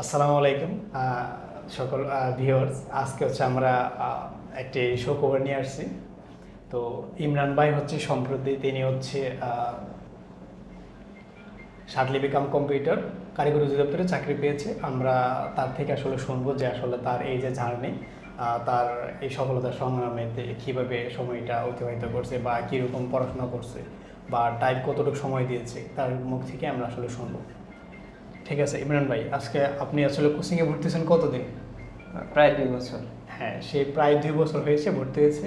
আসসালামু আলাইকুম সকল ভিউয়ার্স। আজকে হচ্ছে আমরা একটি শো কভার নিয়ে আসছি। তো ইমরান ভাই হচ্ছে সম্প্রতি তিনি হচ্ছে শার্টলি কাম কম্পিউটার কারিগরি অধিদপ্তরে চাকরি পেয়েছে। আমরা তার থেকে আসলে শুনবো যে আসলে তার এই যে জার্নি, তার এই সফলতার সংগ্রামেতে কীভাবে সময়টা অতিবাহিত করছে বা কীরকম পড়াশোনা করছে বা টাইপ কতটুকু সময় দিয়েছে তার মুখ থেকে আমরা আসলে শুনবো। ঠিক আছে ইমরান ভাই, আজকে আপনি আসলে কোচিংয়ে ভর্তি হয়েছেন কতদিন? প্রায় 2 বছর। হ্যাঁ, সে প্রায় 2 বছর হয়েছে ভর্তি হয়েছে।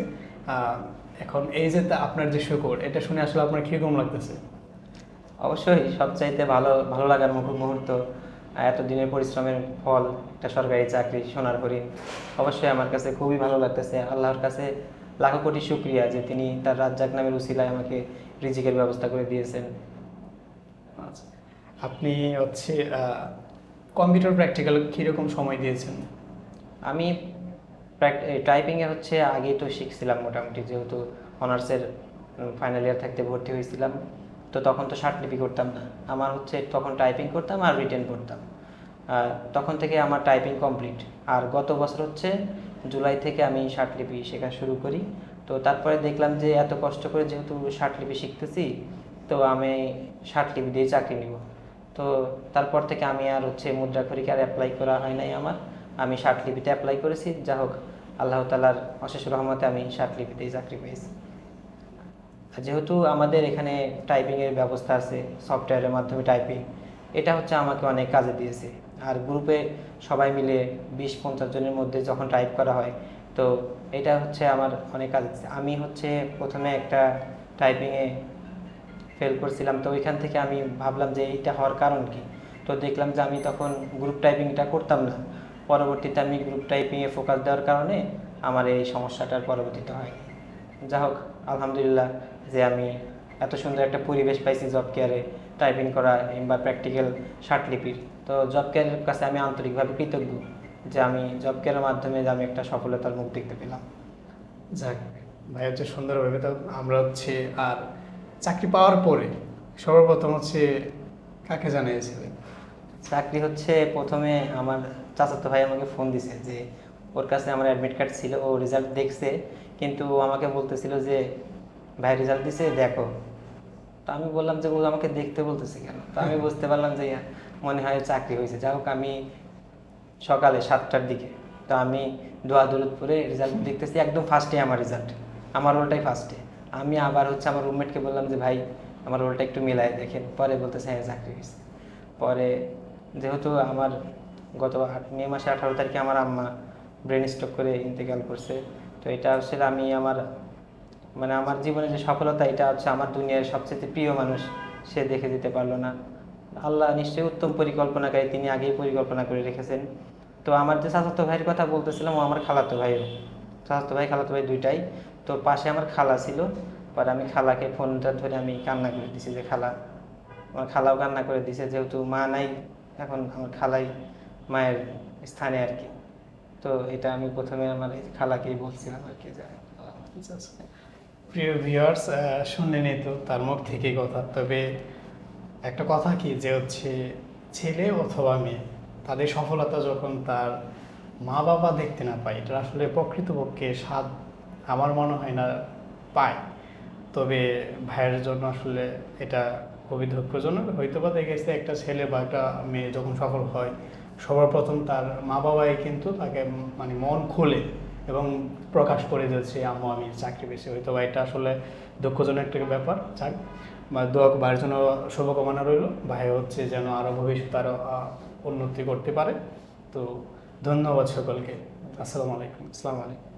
এখন এই যে আপনার যে শুকর, এটা শুনে আসলে আপনার কীরকম লাগতেছে? অবশ্যই সবচাইতে ভালো ভালো লাগার মুহূর্ত, এতদিনের পরিশ্রমের ফল, একটা সরকারি চাকরি, সোনার হরিণ। অবশ্যই আমার কাছে খুবই ভালো লাগতেছে। আল্লাহর কাছে লাখো কোটি শুকরিয়া যে তিনি তার রাজ্জাক নামের উসিলায় আমাকে রিজিকের ব্যবস্থা করে দিয়েছেন। আচ্ছা, আপনি হচ্ছে কম্পিউটার প্র্যাকটিক্যাল কীরকম সময় দিয়েছেন? আমি টাইপিংয়ে হচ্ছে আগেই তো শিখছিলাম মোটামুটি, যেহেতু অনার্সের ফাইনাল ইয়ার থাকতে ভর্তি হয়েছিলাম। তো তখন তো শার্টলিপি করতাম না, আমার হচ্ছে তখন টাইপিং করতাম আর রিটেন করতাম। তখন থেকে আমার টাইপিং কমপ্লিট। আর গত বছর হচ্ছে জুলাই থেকে আমি শার্টলিপি শেখা শুরু করি। তো তারপরে দেখলাম যে এত কষ্ট করে যেহেতু শার্টলিপি শিখতেছি, তো আমি শার্টলিপি দিয়ে চাকরি নিব। তো তারপর থেকে আমি আর হচ্ছে মুদ্রাক্ষরিকে আর অ্যাপ্লাই করা হয় নাই আমার। আমি শার্টলিপিতে অ্যাপ্লাই করেছি। যা হোক, আল্লাহ তাআলার অশেষ রহমতে আমি শার্টলিপিতেই চাকরি পেয়েছি। যেহেতু আমাদের এখানে টাইপিংয়ের ব্যবস্থা আছে, সফটওয়্যারের মাধ্যমে টাইপিং, এটা হচ্ছে আমাকে অনেক কাজে দিয়েছে। আর গ্রুপে সবাই মিলে 20-50 জনের মধ্যে যখন টাইপ করা হয়, তো এটা হচ্ছে আমার অনেক কাজে দিয়েছে। আমি হচ্ছে প্রথমে একটা টাইপিংয়ে ফেল করছিলাম, তো ওইখান থেকে আমি ভাবলাম যে এইটা হওয়ার কারণ কি। তো দেখলাম যে আমি তখন গ্রুপ টাইপিংটা করতাম না। পরবর্তীতে আমি গ্রুপ টাইপিংয়ে ফোকাস দেওয়ার কারণে আমার এই সমস্যাটার পরবর্তীতে হয়। যা হোক, আলহামদুলিল্লাহ যে আমি এত সুন্দর একটা পরিবেশ পাইছি জব কেয়ারে টাইপিং করা বা প্র্যাকটিক্যাল শার্টলিপির। তো জব কেয়ারের কাছে আমি আন্তরিকভাবে কৃতজ্ঞ যে আমি জব কেয়ারের মাধ্যমে যে আমি একটা সফলতার মুখ দেখতে পেলাম। যাক ভাই, হচ্ছে সুন্দরভাবে। তো আমরা হচ্ছে আর চাকরি পাওয়ার পরে সর্বপ্রথম হচ্ছে কাকে জানিয়েছিলেন? চাকরি হচ্ছে প্রথমে আমার চাচাতো ভাই আমাকে ফোন দিছে যে ওর কাছে আমার অ্যাডমিট কার্ড ছিল, ও রেজাল্ট দেখছে, কিন্তু আমাকে বলতেছিল যে ভাই রেজাল্ট দিছে দেখো। তো আমি বললাম যে ও আমাকে দেখতে বলতেছে কেন। তো আমি বুঝতে পারলাম যে মনে হয় চাকরি হয়েছে। যাই হোক, আমি সকালে 7টার দিকে, তো আমি দোয়া দরুদ পরে রেজাল্ট দেখতেছি, একদম ফার্স্টে আমার রেজাল্ট, আমার রোলটাই ফার্স্টে। আমি আবার হচ্ছে আমার রুমমেটকে বললাম যে ভাই আমার রোলটা একটু মিলাই দেখেন। পরে বলতেছে হ্যাঁ চাকরি হয়েছে। পরে যেহেতু আমার গত মে মাসে 18 তারিখে আমার আম্মা ব্রেন স্ট্রোক করে ইন্তেকাল করছে, তো এটা আসলে আমি আমার আমার জীবনে যে সফলতা, এটা হচ্ছে আমার দুনিয়ার সবচেয়ে প্রিয় মানুষ সে দেখে দিতে পারলো না। আল্লাহ নিশ্চয়ই উত্তম পরিকল্পনাকারী, তিনি আগেই পরিকল্পনা করে রেখেছেন। তো আমার যে চাচাতো ভাইয়ের কথা বলতেছিলাম, ও আমার খালাতো ভাইও, চাচাতো ভাই খালাতো ভাই দুইটাই। তো পাশে আমার খালা ছিল। পরে আমি খালাকে ফোনটা ধরে আমি কান্না করে দিছি যে খালা, আমার খালাও কান্না করে দিছে, যেহেতু মা নাই এখন, আমার খালাই মায়ের স্থানে আর কি। তো এটা আমি প্রথমে আমার এই খালাকেই বলছিলাম আর কি। প্রিয় ভিউয়ার্স, শুনলেনই তো তার মুখ থেকেই কথা। তবে একটা কথা কি যে হচ্ছে ছেলে অথবা মেয়ে, তাদের সফলতা যখন তার মা বাবা দেখতে না পায়, এটা আসলে প্রকৃতপক্ষে স্বাদ আমার মনে হয় না পায়। তবে ভাইয়ের জন্য আসলে এটা খুবই দুঃখজনক। হয়তো বা দেখেছে একটা ছেলে বা একটা মেয়ে যখন সফল হয়, সবার প্রথম তার মা বাবাই কিন্তু তাকে মন খুলে এবং প্রকাশ করে দিয়েছে আম্মু আমি চাকরি পেয়েছি। হয়তো বা এটা আসলে দুঃখজনক একটা ব্যাপার। যাক, বা দোয়া ভাইয়ের জন্য শুভকামনা রইল। ভাই হচ্ছে যেন আরও ভবিষ্যতে আরও উন্নতি করতে পারে। তো ধন্যবাদ সকলকে। আসসালামু আলাইকুম। আসসালামু আলাইকুম।